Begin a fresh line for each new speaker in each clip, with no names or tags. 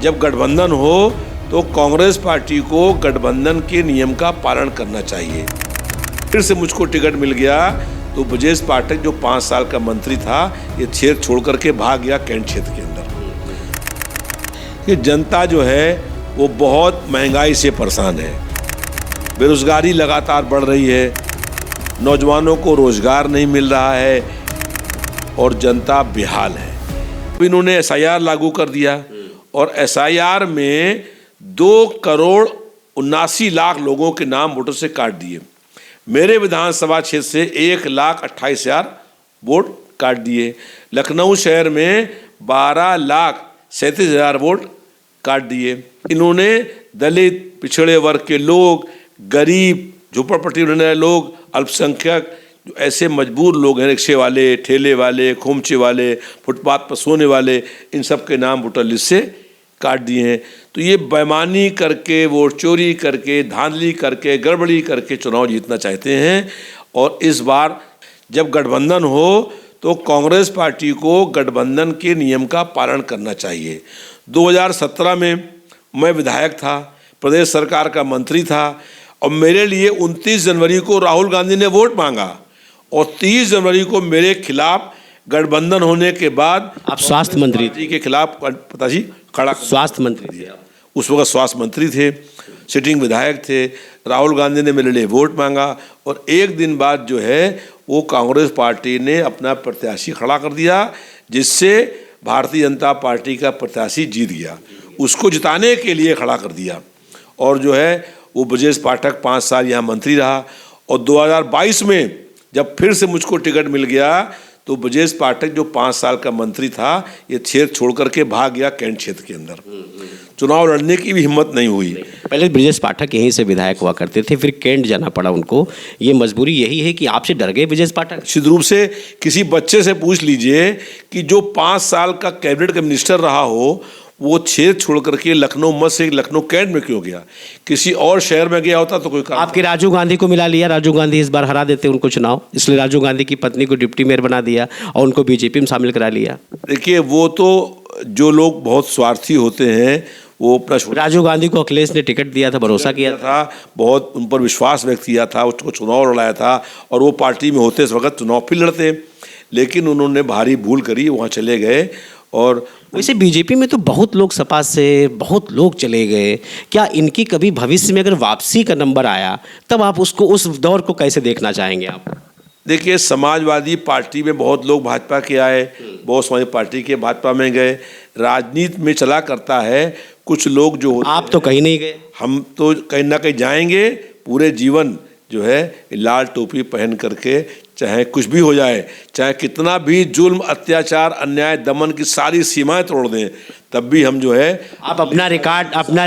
जब गठबंधन हो तो कांग्रेस पार्टी को गठबंधन के नियम का पालन करना चाहिए। फिर से मुझको टिकट मिल गया तो ब्रजेश पाठक जो 5 साल का मंत्री था, ये क्षेत्र छोड़ करके भाग गया कैंट क्षेत्र के अंदर। कि जनता जो है वो बहुत महंगाई से परेशान है, बेरोजगारी लगातार बढ़ रही है, नौजवानों को रोजगार नहीं मिल रहा है और जनता बेहाल है। इन्होंने एसआईआर लागू कर दिया और एसआईआर में 2,79,00,000 लोगों के नाम वोटर से काट दिए। मेरे विधानसभा क्षेत्र से 1,28,000 वोट काट दिए। लखनऊ शहर में 12,37,000 वोट काट दिए। इन्होंने दलित, पिछड़े वर्ग के लोग, गरीब, झोपड़पट्टी रहने वाले लोग, अल्पसंख्यक, जो ऐसे मजबूर लोग हैं, रिक्शे वाले, ठेले वाले, खोमचे वाले, फुटपाथ पर सोने वाले, इन सब के नाम वोटर लिस्ट से काट दिए हैं। तो ये बेईमानी करके, वोट चोरी करके, धांधली करके, गड़बड़ी करके चुनाव जीतना चाहते हैं। और इस बार जब गठबंधन हो तो कांग्रेस पार्टी को गठबंधन के नियम का पालन करना चाहिए। 2017 में मैं विधायक था, प्रदेश सरकार का मंत्री था और मेरे लिए 29 जनवरी को राहुल गांधी ने वोट मांगा और 30 जनवरी को मेरे खिलाफ गठबंधन होने के बाद
आप स्वास्थ्य मंत्री
के खिलाफ पिताजी खड़ा,
स्वास्थ्य मंत्री थे,
उस वक्त स्वास्थ्य मंत्री थे, सिटिंग विधायक थे। राहुल गांधी ने मेरे लिए वोट मांगा और एक दिन बाद जो है वो कांग्रेस पार्टी ने अपना प्रत्याशी खड़ा कर दिया, जिससे भारतीय जनता पार्टी का प्रत्याशी जीत गया। उसको जिताने के लिए खड़ा कर दिया और जो है वो ब्रजेश पाठक 5 साल यहाँ मंत्री रहा। और 2022 में जब फिर से मुझको टिकट मिल गया तो ब्रजेश पाठक जो 5 साल का मंत्री था, ये क्षेत्र छोड़ करके भाग गया कैंट क्षेत्र के अंदर। चुनाव लड़ने की भी हिम्मत नहीं हुई।
पहले ब्रजेश पाठक यहीं से विधायक हुआ करते थे, फिर कैंट जाना पड़ा उनको। ये मजबूरी यही है कि आपसे डर गए ब्रजेश पाठक?
निश्चित रूप से किसी बच्चे से पूछ लीजिए कि जो 5 साल का कैबिनेट का मिनिस्टर रहा हो, वो क्षेत्र छोड़ करके लखनऊ मत से लखनऊ कैंट में क्यों गया? किसी और शहर में गया होता तो कोई काम।
आपके राजीव गांधी को मिला लिया, राजीव गांधी इस बार हरा देते उनको चुनाव, इसलिए राजीव गांधी की पत्नी को डिप्टी मेयर बना दिया और उनको बीजेपी में शामिल करा लिया।
देखिए, वो तो जो लोग बहुत स्वार्थी होते हैं वो अपना,
राजीव गांधी को अखिलेश ने टिकट दिया था, भरोसा किया
था, बहुत उन पर विश्वास व्यक्त किया था, उसको चुनाव लड़ाया था और वो पार्टी में होते इस वक्त चुनाव फिर लड़ते, लेकिन उन्होंने भारी भूल करी, वहाँ चले गए। और
वैसे बीजेपी में तो बहुत लोग, सपा से बहुत लोग चले गए, क्या इनकी कभी भविष्य में अगर वापसी का नंबर आया तब आप उसको, उस दौर को कैसे देखना चाहेंगे आप?
देखिए, समाजवादी पार्टी में बहुत लोग भाजपा के आए, बहुत समाजवादी पार्टी के भाजपा में गए। राजनीति में चला करता है, कुछ लोग जो,
आप तो कहीं नहीं गए।
हम तो कहीं ना कहीं जाएंगे। पूरे जीवन जो है लाल टोपी पहन करके, चाहे कुछ भी हो जाए, चाहे कितना भी जुल्म, अत्याचार, अन्याय, दमन की सारी सीमाएं तोड़ दें, तब भी हम जो है
आप अपना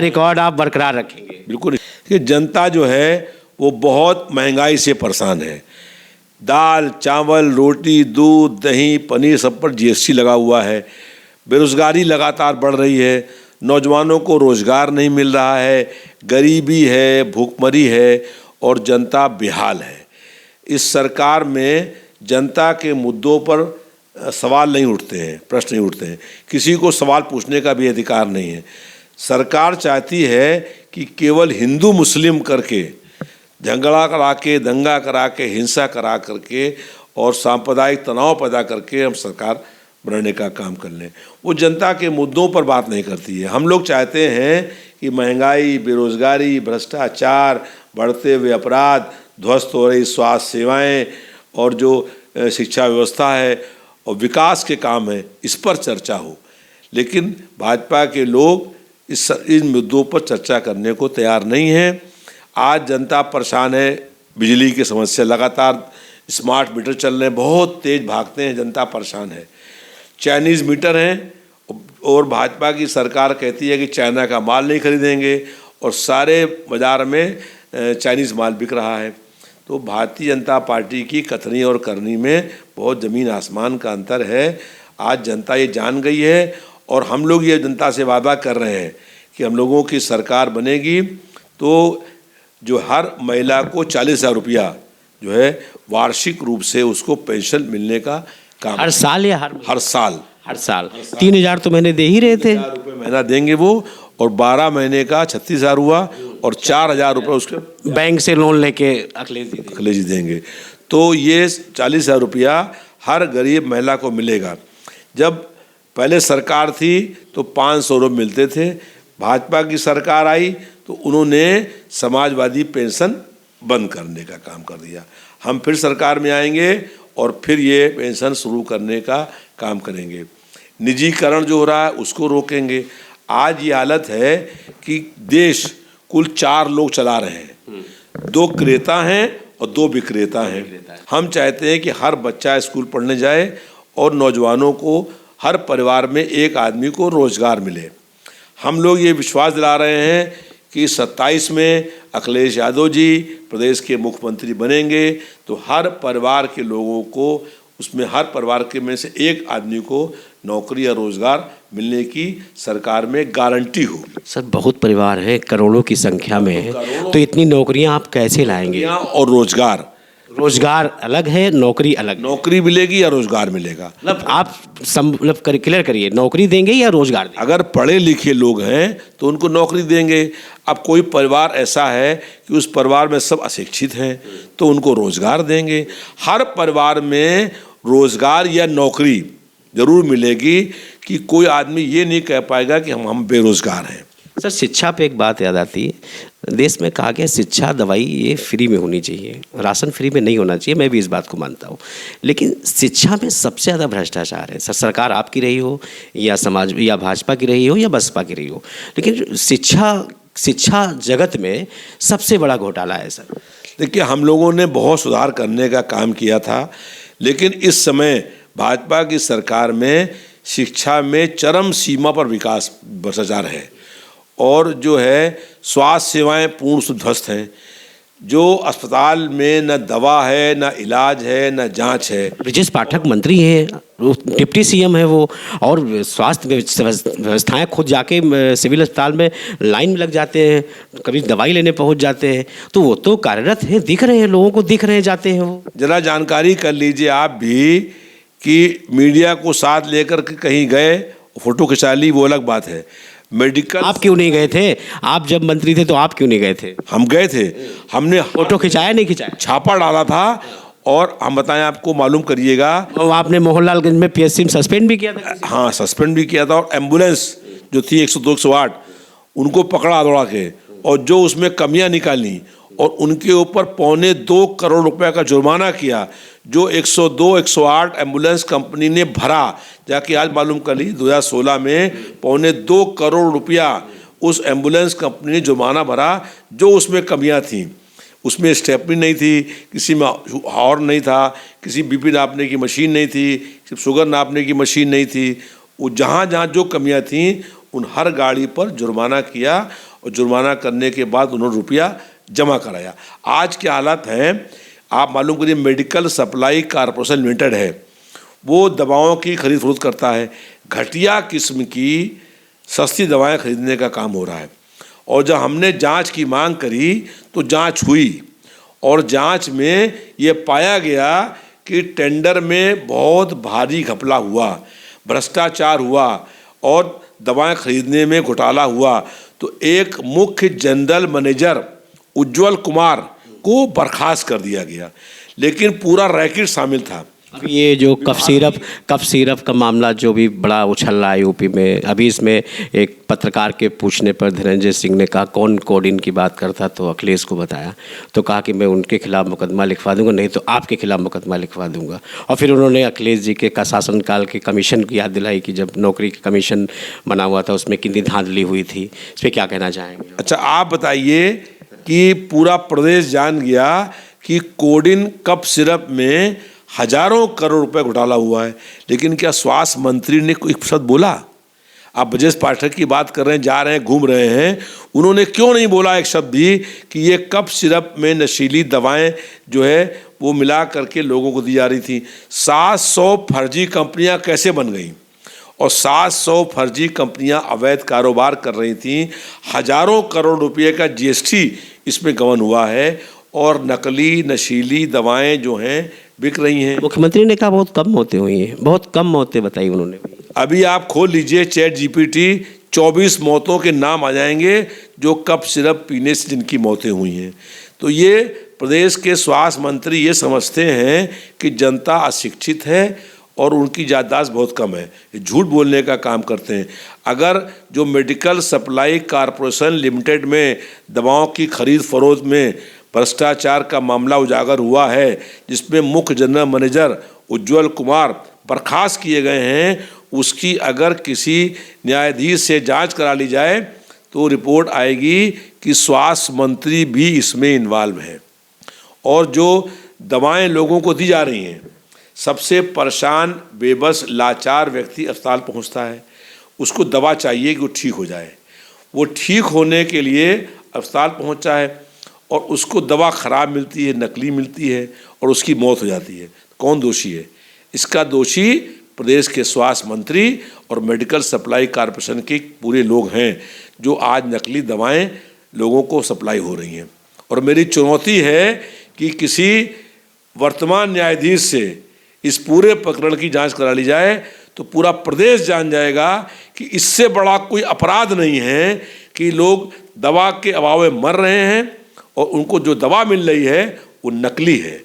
रिकॉर्ड आप बरकरार रखेंगे।
बिल्कुल। कि जनता जो है वो बहुत महंगाई से परेशान है। दाल, चावल, रोटी, दूध, दही, पनीर, सब पर जीएसटी लगा हुआ है। बेरोजगारी लगातार बढ़ रही है, नौजवानों को रोजगार नहीं मिल रहा है, गरीबी है, भूखमरी है और जनता बेहाल है। इस सरकार में जनता के मुद्दों पर सवाल नहीं उठते हैं, प्रश्न नहीं उठते हैं, किसी को सवाल पूछने का भी अधिकार नहीं है। सरकार चाहती है कि केवल हिंदू मुस्लिम करके, झगड़ा करा के, दंगा करा के, हिंसा करा करके और सांप्रदायिक तनाव पैदा करके हम सरकार बनाने का काम कर लें। वो जनता के मुद्दों पर बात नहीं करती है। हम लोग चाहते हैं कि महंगाई, बेरोजगारी, भ्रष्टाचार, बढ़ते हुए अपराध, ध्वस्त हो रही स्वास्थ्य सेवाएं और जो शिक्षा व्यवस्था है और विकास के काम है, इस पर चर्चा हो। लेकिन भाजपा के लोग इन मुद्दों पर चर्चा करने को तैयार नहीं हैं। आज जनता परेशान है, बिजली की समस्या, लगातार स्मार्ट मीटर चल रहे हैं, बहुत तेज़ भागते हैं, जनता परेशान है। चाइनीज़ मीटर हैं और भाजपा की सरकार कहती है कि चाइना का माल नहीं खरीदेंगे और सारे बाज़ार में चाइनीज़ माल बिक रहा है। तो भारतीय जनता पार्टी की कथनी और करनी में बहुत ज़मीन आसमान का अंतर है। आज जनता ये जान गई है और हम लोग ये जनता से वादा कर रहे हैं कि हम लोगों की सरकार बनेगी तो जो हर महिला को 40,000 रुपया जो है वार्षिक रूप से उसको पेंशन मिलने का काम,
हर साल या हर
साल
हर साल 3,000 तो महीने दे ही रहे थे।
1,000 रुपये महीना देंगे वो, और 12 महीने का 36,000 हुआ, और 4,000 रुपये उसके
बैंक से लोन लेके अखिलेश जी देंगे।
अखिलेश जी देंगे। तो ये 40,000 रुपया हर गरीब महिला को मिलेगा। जब पहले सरकार थी तो 500 रुपये मिलते थे, भाजपा की सरकार आई तो उन्होंने समाजवादी पेंशन बंद करने का काम कर दिया। हम फिर सरकार में आएंगे और फिर ये पेंशन शुरू करने का काम करेंगे। निजीकरण जो हो रहा है उसको रोकेंगे। आज ये हालत है कि देश कुल 4 लोग चला रहे हैं, 2 क्रेता हैं और 2 विक्रेता हैं। हम चाहते हैं कि हर बच्चा स्कूल पढ़ने जाए और नौजवानों को, हर परिवार में एक आदमी को रोजगार मिले। हम लोग ये विश्वास दिला रहे हैं कि 27 में अखिलेश यादव जी प्रदेश के मुख्यमंत्री बनेंगे तो हर परिवार के लोगों को, उसमें हर परिवार के में से एक आदमी को नौकरी या रोजगार मिलने की सरकार में गारंटी हो।
सर बहुत परिवार हैं, करोड़ों की संख्या में है, तो इतनी नौकरियां आप कैसे लाएंगे?
और रोजगार,
रोजगार अलग है, नौकरी अलग।
नौकरी मिलेगी या रोजगार मिलेगा?
मतलब आप मतलब क्लियर करिए, नौकरी देंगे या रोजगार देंगे?
अगर पढ़े लिखे लोग हैं तो उनको नौकरी देंगे। अब कोई परिवार ऐसा है कि उस परिवार में सब अशिक्षित हैं तो उनको रोजगार देंगे। हर परिवार में रोजगार या नौकरी जरूर मिलेगी कि कोई आदमी ये नहीं कह पाएगा कि हम बेरोजगार हैं।
सर शिक्षा पे एक बात याद आती है, देश में कहा गया शिक्षा दवाई ये फ्री में होनी चाहिए, राशन फ्री में नहीं होना चाहिए। मैं भी इस बात को मानता हूँ, लेकिन शिक्षा में सबसे ज़्यादा भ्रष्टाचार है। सर सरकार आपकी रही हो या समाज या भाजपा की रही हो या बसपा की रही हो, लेकिन शिक्षा जगत में सबसे बड़ा घोटाला है। सर
देखिए, हम लोगों ने बहुत सुधार करने का काम किया था, लेकिन इस समय भाजपा की सरकार में शिक्षा में चरम सीमा पर विकास भ्रष्टाचार है, और जो है स्वास्थ्य सेवाएं पूर्ण से ध्वस्त हैं। जो अस्पताल में न दवा है, न इलाज है, न जांच है।
ब्रजेश पाठक मंत्री हैं, डिप्टी सीएम है वो, और स्वास्थ्य व्यवस्थाएं खुद जाके सिविल अस्पताल में लाइन में लग जाते हैं, कभी दवाई लेने पहुंच जाते हैं, तो वो तो कार्यरत हैं, दिख रहे हैं, लोगों को दिख रहे जाते हैं वो।
जरा जानकारी कर लीजिए आप भी कि मीडिया को साथ लेकर के कहीं गए, फोटो खिंचा ली, वो अलग बात है। मेडिकल,
आप क्यों नहीं गए थे? आप जब मंत्री थे तो आप क्यों नहीं गए थे?
हम गए थे, हमने
फोटो खिंचाया नहीं खिंचाया?
छापा डाला था, और हम बताएं आपको, मालूम करिएगा।
और आपने मोहनलालगंज में पीएससी में सस्पेंड भी किया था?
हाँ, सस्पेंड भी किया था, और एम्बुलेंस जो थी 102 108 उनको पकड़ा दौड़ा के, और जो उसमें कमियां निकाली और उनके ऊपर 2.25 करोड़ रुपए का जुर्माना किया, जो 102 108 एम्बुलेंस कंपनी ने भरा। जाके आज मालूम कर ली, 2016 में 2.25 करोड़ रुपया उस एम्बुलेंस कंपनी ने जुर्माना भरा, जो उसमें कमियां थीं। उसमें स्टेपनी नहीं थी, किसी में हॉर्न नहीं था, किसी बीपी नापने की मशीन नहीं थी, सिर्फ शुगर नापने की मशीन नहीं थी। वो जहाँ जहाँ जो कमियां थीं उन हर गाड़ी पर जुर्माना किया, और जुर्माना करने के बाद उन्होंने रुपया जमा कराया। आज के हालात हैं, आप मालूम करिए, मेडिकल सप्लाई कॉरपोरेशन लिमिटेड है, वो दवाओं की खरीद फरोख्त करता है। घटिया किस्म की सस्ती दवाएं खरीदने का काम हो रहा है। और जब हमने जांच की मांग करी तो जांच हुई, और जांच में ये पाया गया कि टेंडर में बहुत भारी घपला हुआ, भ्रष्टाचार हुआ, और दवाएं खरीदने में घोटाला हुआ। तो एक मुख्य जनरल मैनेजर उज्जवल कुमार को बर्खास्त कर दिया गया, लेकिन पूरा रैकेट शामिल था।
अब ये जो कफ सिरप का मामला जो भी बड़ा उछल रहा है यूपी में, अभी इसमें एक पत्रकार के पूछने पर धनंजय सिंह ने कहा कौन कोडिन की बात करता, तो अखिलेश को बताया, तो कहा कि मैं उनके खिलाफ मुकदमा लिखवा दूंगा, नहीं तो आपके खिलाफ मुकदमा लिखवा दूंगा। और फिर उन्होंने अखिलेश जी के का शासनकाल के कमीशन की याद दिलाई कि जब नौकरी का कमीशन बना हुआ था उसमें कितनी धांधली हुई थी। इस पर क्या कहना चाहेंगे?
अच्छा, आप बताइए कि पूरा प्रदेश जान गया कि कोडिन कफ सिरप में हजारों करोड़ रुपए घोटाला हुआ है, लेकिन क्या स्वास्थ्य मंत्री ने कोई शब्द बोला? आप ब्रजेश पाठक की बात कर रहे हैं, जा रहे हैं, घूम रहे हैं, उन्होंने क्यों नहीं बोला एक शब्द भी कि ये कफ सिरप में नशीली दवाएं जो है वो मिला करके लोगों को दी जा रही थी। 700 फर्जी कंपनियां कैसे बन गई, और 700 फर्जी कंपनियां अवैध कारोबार कर रही थीं। हजारों करोड़ रुपए का जीएसटी इसमें गबन हुआ है, और नकली नशीली दवाएं जो हैं बिक रही हैं।
मुख्यमंत्री ने कहा बहुत कम मौतें हुई हैं, बहुत कम मौतें बताई उन्होंने।
अभी आप खोल लीजिए चैट जीपीटी, 24 मौतों के नाम आ जाएंगे जो कफ सिरप पीने से जिनकी मौतें हुई हैं। तो ये प्रदेश के स्वास्थ्य मंत्री ये समझते हैं कि जनता अशिक्षित है और उनकी याददाश्त बहुत कम है, झूठ बोलने का काम करते हैं। अगर जो मेडिकल सप्लाई कॉरपोरेशन लिमिटेड में दवाओं की खरीद फरोख्त में भ्रष्टाचार का मामला उजागर हुआ है, जिसमें मुख्य जनरल मैनेजर उज्ज्वल कुमार बर्खास्त किए गए हैं, उसकी अगर किसी न्यायाधीश से जांच करा ली जाए तो रिपोर्ट आएगी कि स्वास्थ्य मंत्री भी इसमें इन्वॉल्व है। और जो दवाएं लोगों को दी जा रही हैं, सबसे परेशान बेबस लाचार व्यक्ति अस्पताल पहुंचता है, उसको दवा चाहिए कि वो ठीक हो जाए। वो ठीक होने के लिए अस्पताल पहुंचा है और उसको दवा ख़राब मिलती है, नकली मिलती है और उसकी मौत हो जाती है। कौन दोषी है? इसका दोषी प्रदेश के स्वास्थ्य मंत्री और मेडिकल सप्लाई कॉरपोरेशन के पूरे लोग हैं, जो आज नकली दवाएं लोगों को सप्लाई हो रही हैं। और मेरी चुनौती है कि किसी वर्तमान न्यायाधीश से इस पूरे प्रकरण की जांच करा ली जाए तो पूरा प्रदेश जान जाएगा कि इससे बड़ा कोई अपराध नहीं है कि लोग दवा के अभाव में मर रहे हैं और उनको जो दवा मिल रही है वो नकली है।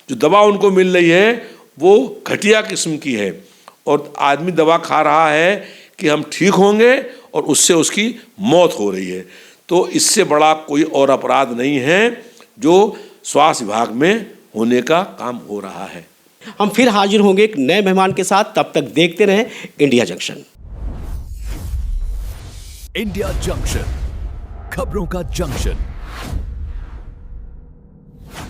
जो दवा उनको मिल रही है वो घटिया किस्म की है और आदमी दवा खा रहा है कि हम ठीक होंगे और उससे उसकी मौत हो रही है। तो इससे बड़ा कोई और अपराध नहीं है जो स्वास्थ्य विभाग में होने का काम हो रहा है।
हम फिर हाजिर होंगे एक नए मेहमान के साथ, तब तक देखते रहें इंडिया जंक्शन।
इंडिया जंक्शन, खबरों का जंक्शन।